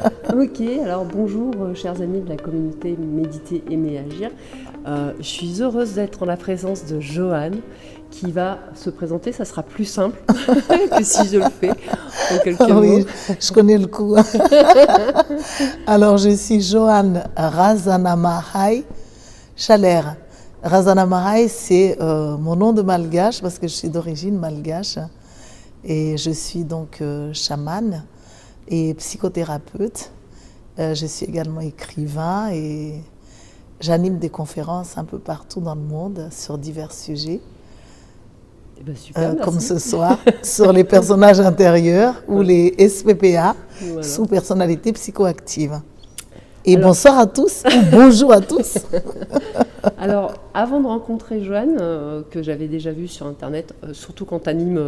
Ok, alors bonjour chers amis de la communauté Méditer, Aimer, Agir. Je suis heureuse d'être en la présence de Joanne qui va se présenter. Ça sera plus simple que si je le fais en quelques mots. Oui, je connais le coup. Alors, je suis Joanne Razanamahai Chaler. Razanamahai, c'est mon nom de malgache parce que je suis d'origine malgache. Et je suis donc chamane et psychothérapeute. Je suis également écrivain et j'anime des conférences un peu partout dans le monde sur divers sujets. Eh ben super, comme ce soir, sur les personnages intérieurs ou les SPPA, Voilà. sous personnalité psychoactive. Et alors, bonsoir à tous, ou bonjour à tous. Alors, avant de rencontrer Joanne, que j'avais déjà vue sur Internet, surtout quand tu animes,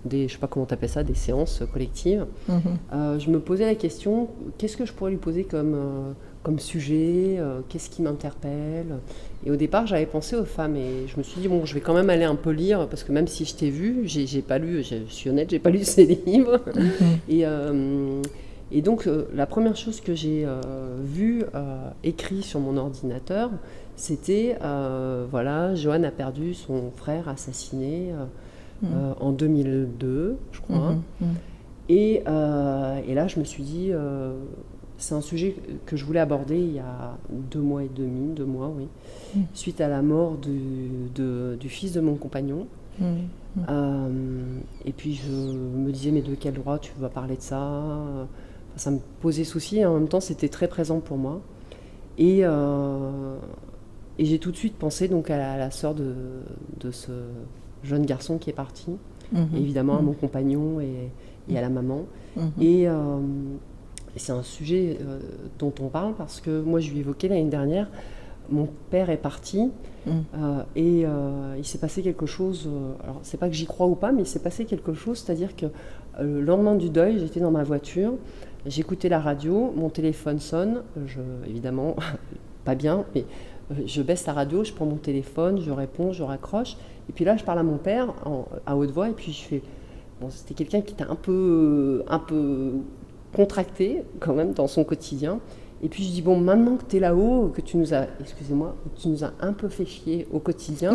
des, je sais pas comment tu appelles ça, des séances collectives, je me posais la question, qu'est-ce que je pourrais lui poser comme sujet, qu'est-ce qui m'interpelle. Et au départ, j'avais pensé aux femmes et je me suis dit, bon, je vais quand même aller un peu lire, parce que même si je t'ai vu, j'ai pas lu, je suis honnête, j'ai pas lu ces livres. Et donc, la première chose que j'ai vue écrit sur mon ordinateur, c'était, Joanne a perdu son frère assassiné en 2002, je crois. Et là, je me suis dit, c'est un sujet que je voulais aborder il y a 2 mois et demi, suite à la mort du fils de mon compagnon. Et puis, je me disais, mais de quel droit tu vas parler de ça ? Ça me posait souci et en même temps c'était très présent pour moi. Et j'ai tout de suite pensé donc à la sœur de ce jeune garçon qui est parti, et évidemment à mon compagnon et à la maman. Et c'est un sujet dont on parle parce que moi je lui évoquais l'année dernière, mon père est parti et il s'est passé quelque chose, alors c'est pas que j'y crois ou pas, mais il s'est passé quelque chose, c'est-à-dire que le lendemain du deuil, j'étais dans ma voiture, j'écoutais la radio, mon téléphone sonne, évidemment, pas bien, mais je baisse la radio, je prends mon téléphone, je réponds, je raccroche, et puis là je parle à mon père à haute voix, et puis je fais, bon, c'était quelqu'un qui était un peu contracté quand même dans son quotidien, et puis je dis, bon, maintenant que tu es là-haut, que tu nous as un peu fait chier au quotidien,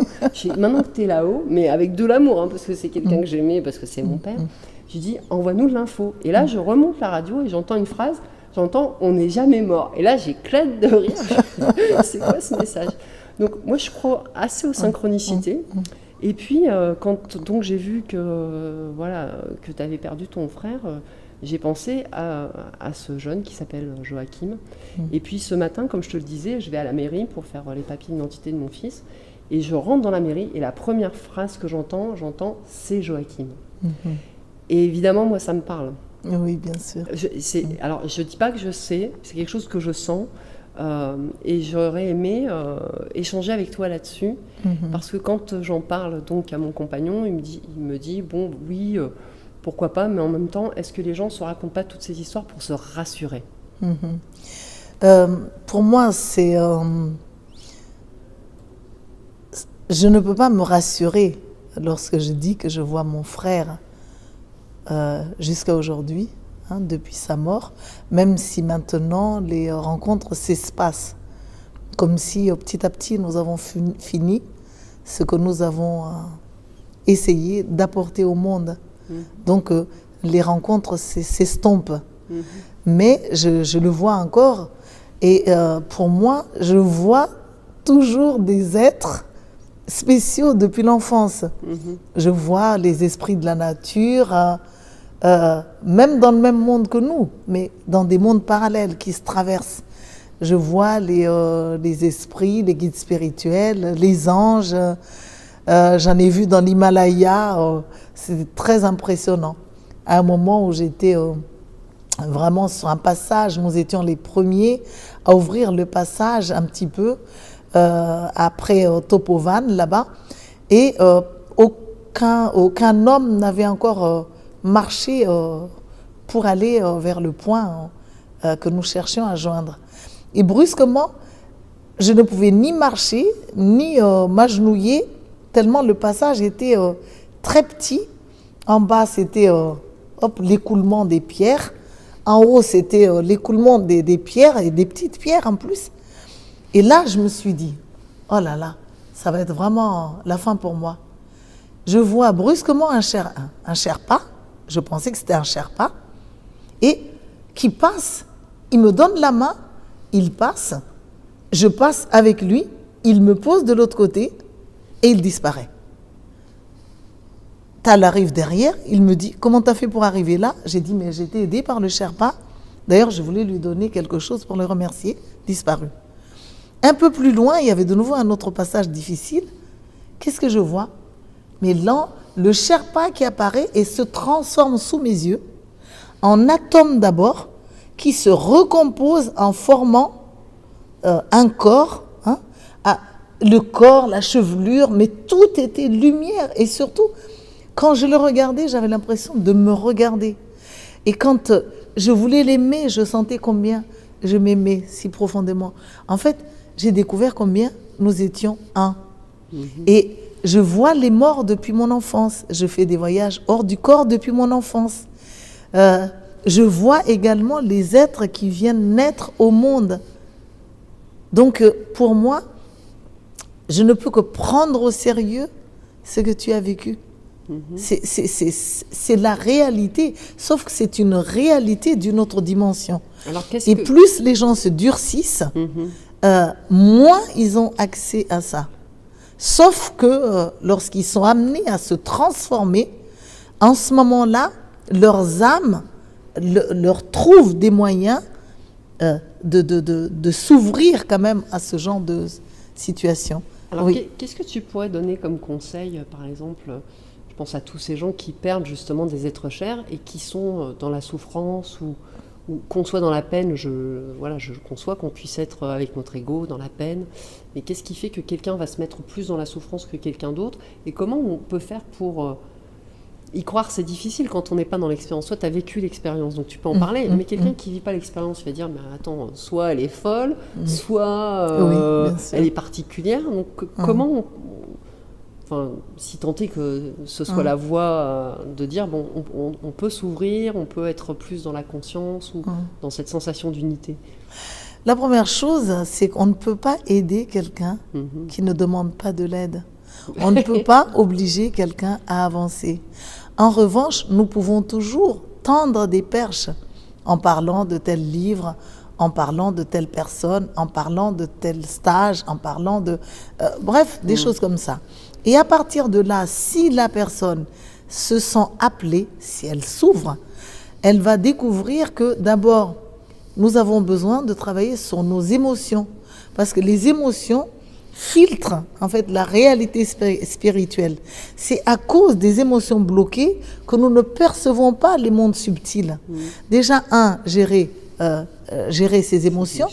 maintenant que tu es là-haut, mais avec de l'amour, hein, parce que c'est quelqu'un que j'aimais, parce que c'est mon père, je dis, envoie-nous de l'info. Et là, je remonte la radio et j'entends une phrase, on n'est jamais mort. Et là, j'éclate de rire. C'est quoi ce message ? Donc, moi, je crois assez aux synchronicités. Et puis, quand donc, j'ai vu que tu avais perdu ton frère, j'ai pensé à ce jeune qui s'appelle Joachim. Et puis, ce matin, comme je te le disais, je vais à la mairie pour faire les papiers d'identité de mon fils. Et je rentre dans la mairie et la première phrase que j'entends, c'est Joachim. Et évidemment, moi, ça me parle. Oui, bien sûr. Alors, je ne dis pas que je sais, c'est quelque chose que je sens. Et j'aurais aimé échanger avec toi là-dessus. Parce que quand j'en parle donc à mon compagnon, il me dit bon, oui, pourquoi pas, mais en même temps, est-ce que les gens ne se racontent pas toutes ces histoires pour se rassurer ? Pour moi, c'est... je ne peux pas me rassurer lorsque je dis que je vois mon frère jusqu'à aujourd'hui, depuis sa mort, même si maintenant les rencontres s'espacent, comme si petit à petit nous avons fini ce que nous avons essayé d'apporter au monde. Donc les rencontres s'estompent. Mais je le vois encore et pour moi, je vois toujours des êtres spéciaux depuis l'enfance. Je vois les esprits de la nature, même dans le même monde que nous, mais dans des mondes parallèles qui se traversent. Je vois les esprits, les guides spirituels, les anges. J'en ai vu dans l'Himalaya, c'était très impressionnant. À un moment où j'étais vraiment sur un passage, nous étions les premiers à ouvrir le passage un petit peu, après Topovan, là-bas, et aucun homme n'avait encore marché pour aller vers le point que nous cherchions à joindre. Et brusquement, je ne pouvais ni marcher, ni m'agenouiller, tellement le passage était très petit. En bas, c'était l'écoulement des pierres. En haut, c'était l'écoulement des pierres, et des petites pierres en plus. Et là, je me suis dit, oh là là, ça va être vraiment la fin pour moi. Je vois brusquement un Sherpa, je pensais que c'était un Sherpa, et qui passe, il me donne la main, il passe, je passe avec lui, il me pose de l'autre côté et il disparaît. Tal arrive derrière, il me dit, comment t'as fait pour arriver là? J'ai dit, mais j'ai été aidée par le Sherpa. D'ailleurs, je voulais lui donner quelque chose pour le remercier, disparu. Un peu plus loin, il y avait de nouveau un autre passage difficile. Qu'est-ce que je vois? Mais là, le Sherpa qui apparaît et se transforme sous mes yeux en atome d'abord, qui se recompose en formant un corps, le corps, la chevelure, mais tout était lumière. Et surtout, quand je le regardais, j'avais l'impression de me regarder. Et quand je voulais l'aimer, je sentais combien je m'aimais si profondément. En fait, j'ai découvert combien nous étions un. Et je vois les morts depuis mon enfance. Je fais des voyages hors du corps depuis mon enfance. Je vois également les êtres qui viennent naître au monde. Donc, pour moi, je ne peux que prendre au sérieux ce que tu as vécu. C'est la réalité, sauf que c'est une réalité d'une autre dimension. Alors, et plus les gens se durcissent, moins ils ont accès à ça. Sauf que lorsqu'ils sont amenés à se transformer, en ce moment-là, leurs âmes leur trouvent des moyens de s'ouvrir quand même à ce genre de situation. Alors, oui. Qu'est-ce que tu pourrais donner comme conseil, par exemple, je pense à tous ces gens qui perdent justement des êtres chers et qui sont dans la souffrance ou qu'on soit dans la peine, je conçois qu'on puisse être avec notre ego dans la peine, mais qu'est-ce qui fait que quelqu'un va se mettre plus dans la souffrance que quelqu'un d'autre, et comment on peut faire pour y croire? C'est difficile quand on n'est pas dans l'expérience. Soit tu as vécu l'expérience, donc tu peux en parler, mais quelqu'un qui ne vit pas l'expérience, il va dire, mais attends, soit elle est folle, soit elle est particulière, donc comment si tant est que ce soit la voie de dire, bon, on peut s'ouvrir, on peut être plus dans la conscience ou dans cette sensation d'unité. La première chose, c'est qu'on ne peut pas aider quelqu'un qui ne demande pas de l'aide. On ne peut pas obliger quelqu'un à avancer. En revanche, nous pouvons toujours tendre des perches en parlant de tel livre, en parlant de telle personne, en parlant de tel stage, en parlant de... bref, des choses comme ça. Et à partir de là, si la personne se sent appelée, si elle s'ouvre, elle va découvrir que d'abord, nous avons besoin de travailler sur nos émotions. Parce que les émotions filtrent en fait la réalité spirituelle. C'est à cause des émotions bloquées que nous ne percevons pas les mondes subtils. Déjà, gérer ses émotions.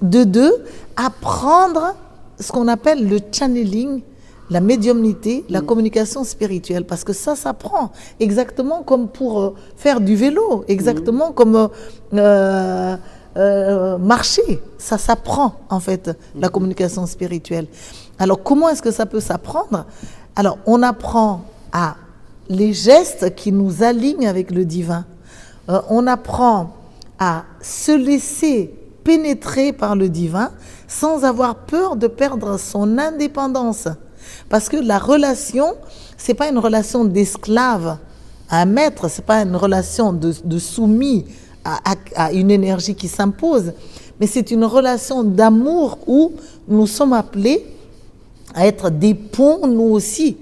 De deux, apprendre ce qu'on appelle le channeling, la médiumnité, la communication spirituelle, parce que ça s'apprend, exactement comme pour faire du vélo, exactement comme marcher, ça s'apprend en fait, la communication spirituelle. Alors comment est-ce que ça peut s'apprendre? Alors on apprend à les gestes qui nous alignent avec le divin, on apprend à se laisser pénétrer par le divin sans avoir peur de perdre son indépendance. Parce que la relation, c'est pas une relation d'esclave à un maître, c'est pas une relation de soumis à une énergie qui s'impose, mais c'est une relation d'amour où nous sommes appelés à être des ponts, nous aussi,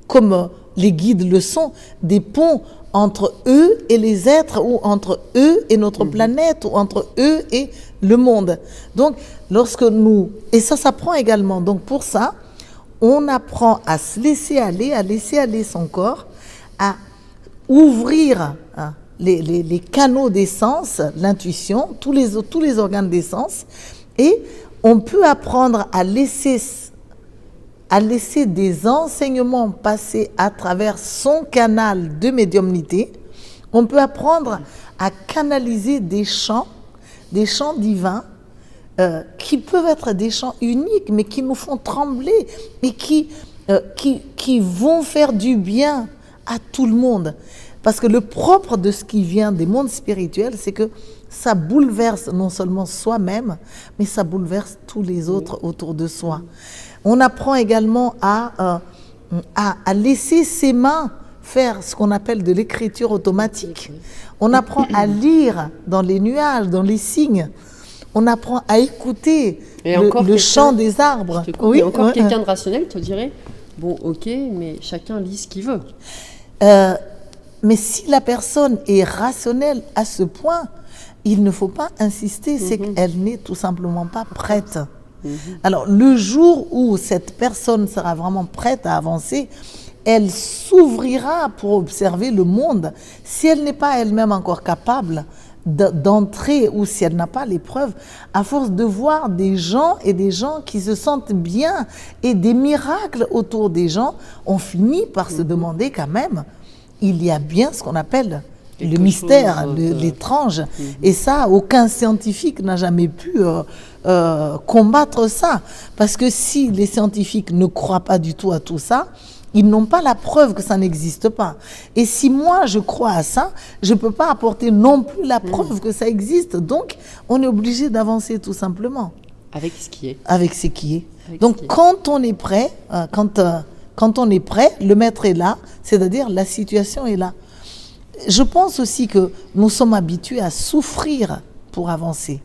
comme les guides le sont, des ponts entre eux et les êtres, ou entre eux et notre planète, ou entre eux et le monde. Donc, et ça s'apprend également, donc pour ça, on apprend à se laisser aller son corps, à ouvrir les canaux des sens, l'intuition, tous les organes des sens, et on peut apprendre à laisser des enseignements passer à travers son canal de médiumnité. On peut apprendre à canaliser des chants divins, qui peuvent être des chants uniques, mais qui nous font trembler et qui vont faire du bien à tout le monde. Parce que le propre de ce qui vient des mondes spirituels, c'est que ça bouleverse non seulement soi-même, mais ça bouleverse tous les autres autour de soi. On apprend également à laisser ses mains faire ce qu'on appelle de l'écriture automatique. On apprend à lire dans les nuages, dans les signes. On apprend à écouter le chant des arbres. Oui, et encore quelqu'un de rationnel te dirait, bon, ok, mais chacun lit ce qu'il veut. Mais si la personne est rationnelle à ce point, il ne faut pas insister, c'est qu'elle n'est tout simplement pas prête. Alors, le jour où cette personne sera vraiment prête à avancer, elle s'ouvrira pour observer le monde. Si elle n'est pas elle-même encore capable d'entrer, ou si elle n'a pas les preuves, à force de voir des gens et des gens qui se sentent bien et des miracles autour des gens, on finit par se demander quand même, il y a bien ce qu'on appelle le mystère, l'étrange. Et ça, aucun scientifique n'a jamais pu combattre ça. Parce que si les scientifiques ne croient pas du tout à tout ça, ils n'ont pas la preuve que ça n'existe pas. Et si moi, je crois à ça, je ne peux pas apporter non plus la preuve que ça existe. Donc, on est obligé d'avancer tout simplement. Avec ce qui est. Avec ce qui est. Donc, quand on est prêt, quand on est prêt, le maître est là, c'est-à-dire la situation est là. Je pense aussi que nous sommes habitués à souffrir pour avancer.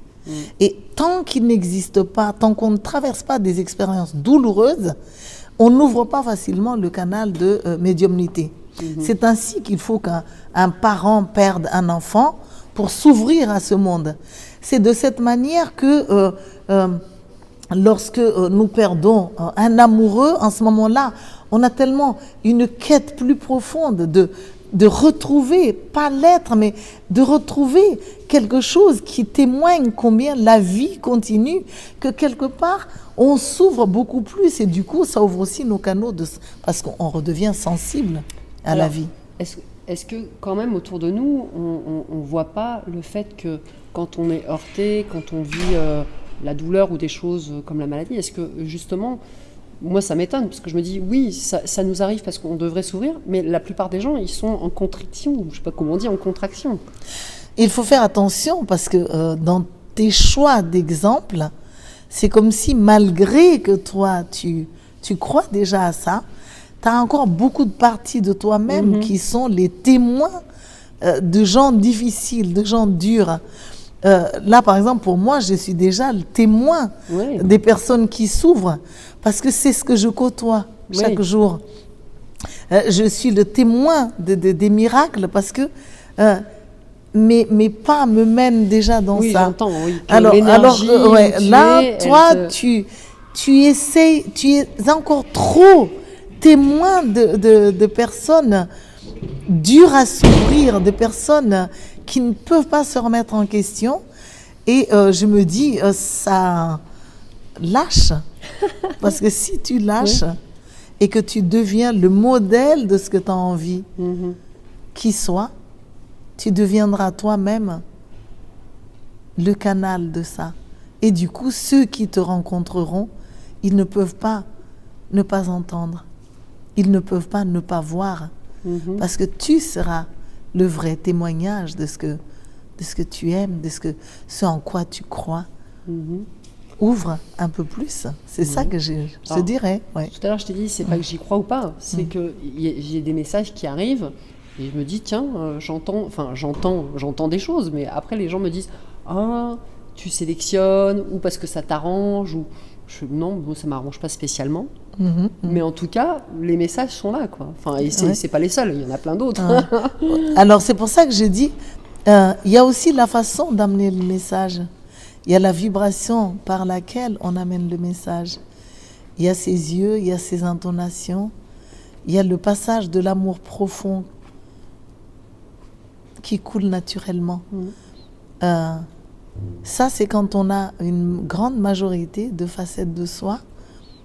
Et tant qu'il n'existe pas, tant qu'on ne traverse pas des expériences douloureuses, on n'ouvre pas facilement le canal de médiumnité. C'est ainsi qu'il faut qu'un parent perde un enfant pour s'ouvrir à ce monde. C'est de cette manière que lorsque nous perdons un amoureux, en ce moment-là, on a tellement une quête plus profonde de retrouver, pas l'être, mais de retrouver quelque chose qui témoigne combien la vie continue, que quelque part, on s'ouvre beaucoup plus et du coup, ça ouvre aussi nos canaux, parce qu'on redevient sensible à la vie. Est-ce que quand même autour de nous, on ne voit pas le fait que quand on est heurté, quand on vit la douleur ou des choses comme la maladie, est-ce que justement... Moi, ça m'étonne, parce que je me dis, oui, ça nous arrive parce qu'on devrait s'ouvrir, mais la plupart des gens, ils sont en contriction, je ne sais pas comment on dit, en contraction. Il faut faire attention, parce que dans tes choix d'exemple, c'est comme si malgré que toi, tu crois déjà à ça, tu as encore beaucoup de parties de toi-même qui sont les témoins de gens difficiles, de gens durs. Là, par exemple, pour moi, je suis déjà le témoin des personnes qui s'ouvrent, parce que c'est ce que je côtoie chaque jour. Je suis le témoin des miracles, parce que mes pas me mènent déjà dans ça. J'entends, oui. Alors là, toi, tu essayes, tu es encore trop témoin de personnes dures à s'ouvrir, de personnes qui ne peuvent pas se remettre en question. Et je me dis, ça lâche. Parce que si tu lâches et que tu deviens le modèle de ce que tu as envie qu'il soit, tu deviendras toi-même le canal de ça. Et du coup, ceux qui te rencontreront, ils ne peuvent pas ne pas entendre. Ils ne peuvent pas ne pas voir. Parce que tu seras le vrai témoignage de ce que tu aimes, de ce en quoi tu crois. Ouvre un peu plus. C'est ça que je dirais. Ouais. Tout à l'heure, je t'ai dit, c'est pas que j'y crois ou pas, c'est que j'ai des messages qui arrivent et je me dis, tiens, j'entends des choses, mais après les gens me disent, ah, tu sélectionnes, ou parce que ça t'arrange, ou non, ça m'arrange pas spécialement. Mais en tout cas, les messages sont là, quoi. Enfin, et c'est pas les seuls, il y en a plein d'autres. Alors c'est pour ça que je dis, il y a aussi la façon d'amener le message. Il y a la vibration par laquelle on amène le message. Il y a ses yeux, il y a ses intonations, il y a le passage de l'amour profond qui coule naturellement. Ça, c'est quand on a une grande majorité de facettes de soi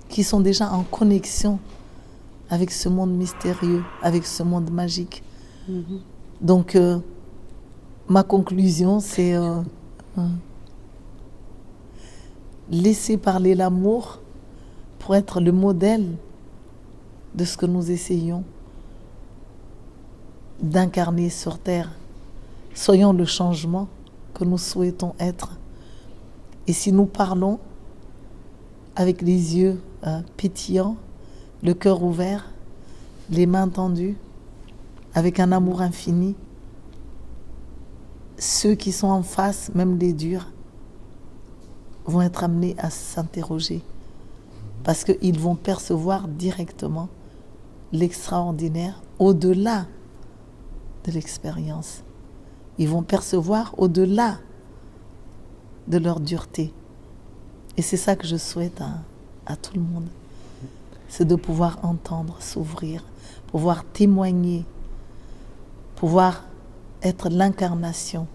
qui sont déjà en connexion avec ce monde mystérieux, avec ce monde magique. Donc, ma conclusion, c'est laisser parler l'amour pour être le modèle de ce que nous essayons d'incarner sur terre. Soyons le changement que nous souhaitons être. Et si nous parlons avec les yeux pétillants, le cœur ouvert, les mains tendues, avec un amour infini, ceux qui sont en face, même les durs, vont être amenés à s'interroger parce qu'ils vont percevoir directement l'extraordinaire au-delà de l'expérience. Ils vont percevoir au-delà de leur dureté. Et c'est ça que je souhaite à tout le monde. C'est de pouvoir entendre, s'ouvrir, pouvoir témoigner, pouvoir être l'incarnation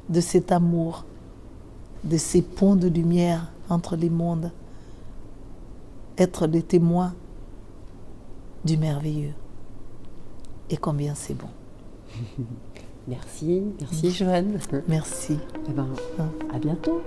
de cet amour, de ces ponts de lumière entre les mondes, être le témoin du merveilleux. Et combien c'est bon. Merci Joanne. Merci. Eh ben, à bientôt.